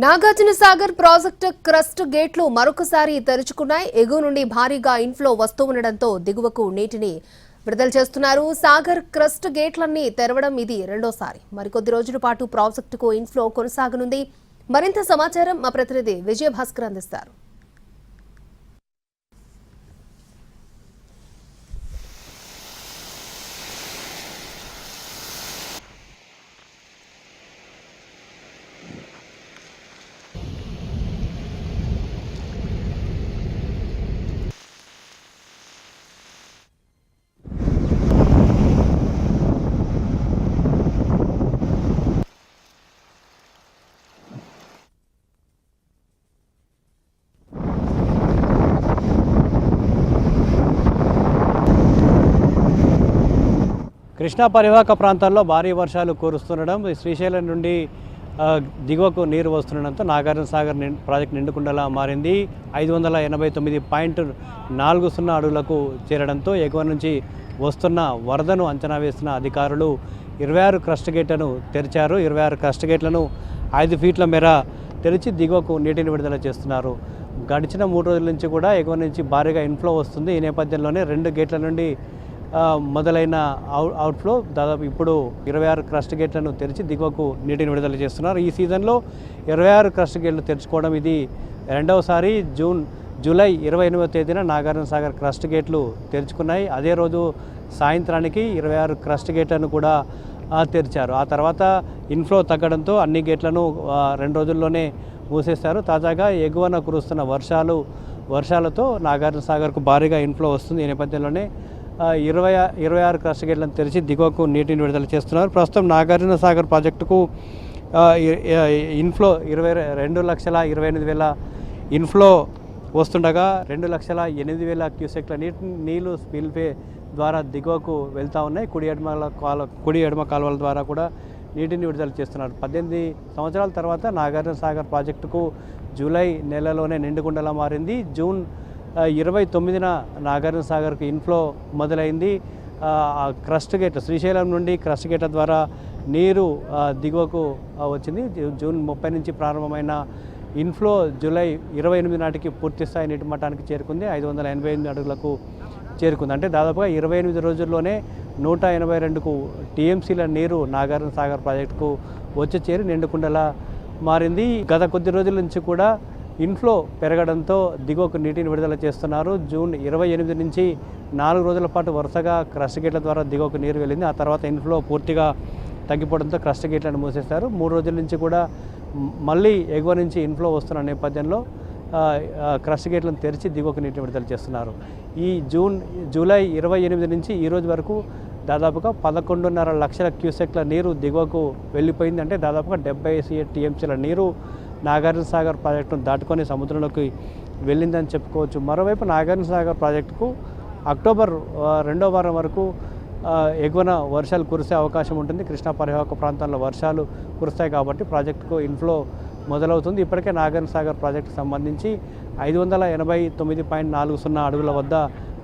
Nagarjunasagar project crust గేట్లు మరొకసారి తెరుచుకున్నాయి. ఎగువ నుండి భారీగా ఇన్ఫ్లో వస్తూ ఉండడంతో దిగువకు నీటిని విడుదల చేస్తున్నారు. సాగర్ క్రస్ట్ గేట్లన్నీ తెరవడం ఇది రెండోసారి. మరికొద్ది రోజుల పాటు ప్రాజెక్టుకు ఇన్ఫ్లో కొనసాగనుంది. మరింత సమాచారం మా ప్రతినిధి విజయభాస్కర్ అందిస్తారు. కృష్ణా పరివాహక ప్రాంతాల్లో భారీ వర్షాలు కురుస్తుండడం, శ్రీశైలం నుండి దిగువకు నీరు వస్తుండడంతో నాగార్జునసాగర్ ప్రాజెక్టు నిండుకుండలా మారింది. 589.40 అడుగులకు చేరడంతో ఎగువ నుంచి వస్తున్న వరదను అంచనా వేస్తున్న అధికారులు 26 క్రస్ట్ గేట్లను తెరిచారు. 26 క్రస్ట్ గేట్లను 5 ఫీట్ల మేర తెరిచి దిగువకు నీటిని విడుదల చేస్తున్నారు. గడిచిన 3 రోజుల నుంచి కూడా ఎగువ నుంచి భారీగా ఇన్ఫ్లో వస్తుంది. ఈ నేపథ్యంలోనే 2 గేట్ల నుండి మొదలైన అవుట్ఫ్లో దాదాపు ఇప్పుడు 26 క్రస్ట్ గేట్లను తెరిచి దిగువకు నీటిని విడుదల చేస్తున్నారు. ఈ సీజన్లో 26 క్రస్ట్ గేట్లు తెరుచుకోవడం ఇది రెండవసారి. జూలై 28వ తేదీన నాగార్జునసాగర్ క్రస్ట్ గేట్లు తెరుచుకున్నాయి. అదే రోజు సాయంత్రానికి 26 క్రస్ట్ గేట్లను కూడా తెరిచారు. ఆ తర్వాత ఇన్ఫ్లో తగ్గడంతో అన్ని గేట్లను 2 రోజుల్లోనే మూసేస్తారు. తాజాగా ఎగువన కురుస్తున్న వర్షాలతో నాగార్జునసాగర్కు భారీగా ఇన్ఫ్లో వస్తుంది. ఈ నేపథ్యంలోనే 26 క్రస్ట్ గేట్లను తెరిచి దిగువకు నీటిని విడుదల చేస్తున్నారు. ప్రస్తుతం నాగార్జునసాగర్ ప్రాజెక్టుకు ఇన్ఫ్లో 2,28,000 ఇన్ఫ్లో వస్తుండగా 2,08,000 క్యూసెక్ల నీళ్లు స్పిల్వే ద్వారా దిగువకు వెళ్తూ ఉన్నాయి. కుడి ఎడమ కాలువల ద్వారా కూడా నీటిని విడుదల చేస్తున్నారు. 18 సంవత్సరాల తర్వాత నాగార్జునసాగర్ ప్రాజెక్టుకు జూలై నెలలోనే నిండుకుండలా మారింది. జూన్ 29న నాగార్జునసాగర్కు ఇన్ఫ్లో మొదలైంది. క్రస్ట్ గేట్ శ్రీశైలం నుండి క్రస్ట్ గేట్ల ద్వారా నీరు దిగువకు వచ్చింది. జూన్ 30 నుంచి ప్రారంభమైన ఇన్ఫ్లో జూలై 28 నాటికి పూర్తిస్థాయి నీటి మట్టానికి చేరుకుంది. 588 అడుగులకు చేరుకుంది. అంటే దాదాపుగా 28 రోజుల్లోనే 182 టీఎంసీల నీరు నాగార్జునసాగర్ ప్రాజెక్టుకు వచ్చి చేరి నిండుకుండలా మారింది. గత కొద్ది రోజుల నుంచి కూడా ఇన్ఫ్లో పెరగడంతో దిగువకు నీటిని విడుదల చేస్తున్నారు. జూన్ 28 నుంచి 4 రోజుల పాటు వరుసగా క్రస్ట్ గేట్ల ద్వారా దిగువకు నీరు వెళ్ళింది. ఆ తర్వాత ఇన్ఫ్లో పూర్తిగా తగ్గిపోవడంతో క్రస్ట్ గేట్లను మూసేస్తారు. 3 రోజుల నుంచి కూడా మళ్ళీ ఎగువ నుంచి ఇన్ఫ్లో వస్తున్న నేపథ్యంలో క్రస్ట్ గేట్లను తెరిచి దిగువకు నీటిని విడుదల చేస్తున్నారు. ఈ జూలై 28 నుంచి ఈ రోజు వరకు దాదాపుగా 11.5 లక్షల క్యూసెక్ల నీరు దిగువకు వెళ్ళిపోయింది. అంటే దాదాపుగా 70 టీఎంసీల నీరు నాగార్జునసాగర్ ప్రాజెక్టును దాటుకొని సముద్రంలోకి వెళ్ళిందని చెప్పుకోవచ్చు. మరోవైపు నాగార్జునసాగర్ ప్రాజెక్టుకు అక్టోబర్ 2వ వారం వరకు ఎగువన వర్షాలు కురిసే అవకాశం ఉంటుంది. కృష్ణా పరివాహక ప్రాంతాల్లో వర్షాలు కురుస్తాయి కాబట్టి ప్రాజెక్టుకు ఇన్ఫ్లో మొదలవుతుంది. ఇప్పటికే నాగార్జునసాగర్ ప్రాజెక్టుకు సంబంధించి 589.40 అడుగుల వద్ద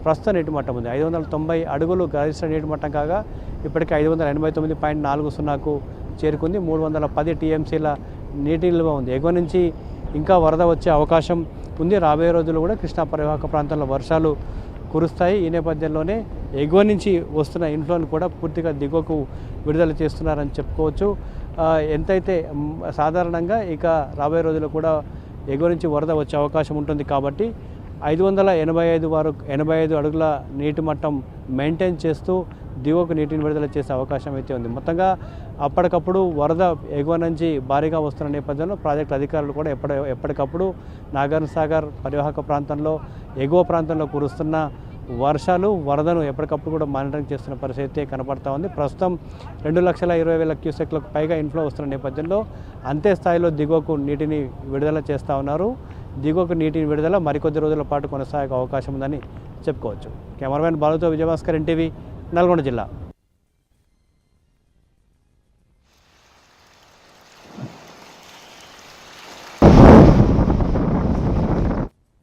ప్రస్తుత నీటి మట్టం ఉంది. 590 అడుగులు గరిష్ట నీటి మట్టం కాగా ఇప్పటికే 589.40కు చేరుకుంది. 310 టీఎంసీల నీటి నిల్వ ఉంది. ఎగువ నుంచి ఇంకా వరద వచ్చే అవకాశం ఉంది. రాబోయే రోజుల్లో కూడా కృష్ణా పరివాహక ప్రాంతంలో వర్షాలు కురుస్తాయి. ఈ నేపథ్యంలోనే ఎగువ నుంచి వస్తున్న ఇన్ఫ్లోను కూడా పూర్తిగా దిగువకు విడుదల చేస్తున్నారని చెప్పుకోవచ్చు. ఎంతైతే సాధారణంగా ఇక రాబోయే రోజుల్లో కూడా ఎగువ నుంచి వరద వచ్చే అవకాశం ఉంటుంది కాబట్టి 585 అడుగుల నీటి మట్టం మెయింటైన్ చేస్తూ దిగువకు నీటిని విడుదల చేసే అవకాశం అయితే ఉంది. మొత్తంగా అప్పటికప్పుడు వరద ఎగువ నుంచి భారీగా వస్తున్న నేపథ్యంలో ప్రాజెక్టు అధికారులు కూడా ఎప్పటికప్పుడు నాగార్జునసాగర్ పరివాహక ప్రాంతంలో ఎగువ ప్రాంతంలో కురుస్తున్న వరదను ఎప్పటికప్పుడు కూడా మానిటరింగ్ చేస్తున్న పరిస్థితి కనపడతా ఉంది. ప్రస్తుతం 2,20,000 క్యూసెక్లకు పైగా ఇన్ఫ్లో వస్తున్న నేపథ్యంలో అంతే స్థాయిలో దిగువకు నీటిని విడుదల చేస్తూ ఉన్నారు. దిగువకు నీటిని విడుదల మరికొద్ది రోజుల పాటు కొనసాగే అవకాశం ఉందని చెప్పుకోవచ్చు. కెమెరామెన్ బాలుతో విజయభాస్కర్, ఎన్టీవీ, నల్గొండ జిల్లా.